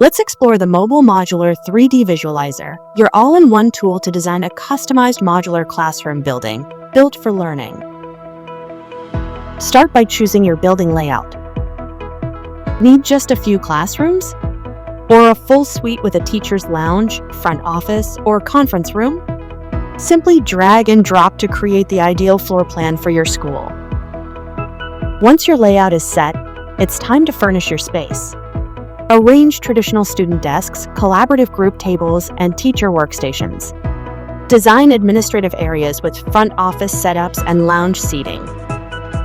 Let's explore the Mobile Modular 3D Visualizer, your all-in-one tool to design a customized modular classroom building built for learning. Start by choosing your building layout. Need just a few classrooms? Or a full suite with a teacher's lounge, front office, or conference room? Simply drag and drop to create the ideal floor plan for your school. Once your layout is set, it's time to furnish your space. Arrange traditional student desks, collaborative group tables, and teacher workstations. Design administrative areas with front office setups and lounge seating.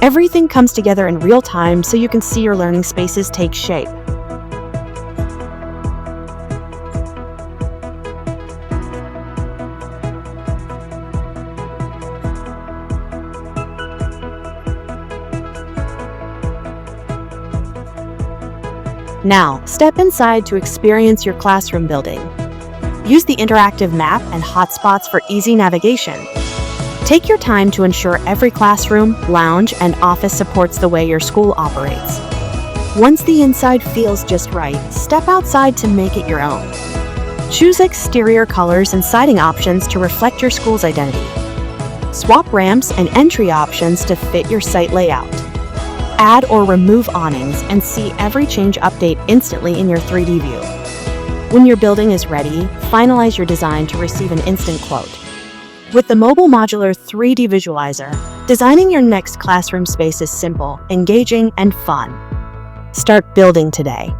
Everything comes together in real time so you can see your learning spaces take shape. Now, step inside to experience your classroom building. Use the interactive map and hotspots for easy navigation. Take your time to ensure every classroom, lounge, and office supports the way your school operates. Once the inside feels just right, step outside to make it your own. Choose exterior colors and siding options to reflect your school's identity. Swap ramps and entry options to fit your site layout. Add or remove awnings and see every change update instantly in your 3D view. When your building is ready, finalize your design to receive an instant quote. With the Mobile Modular 3D Visualizer, designing your next classroom space is simple, engaging, and fun. Start building today.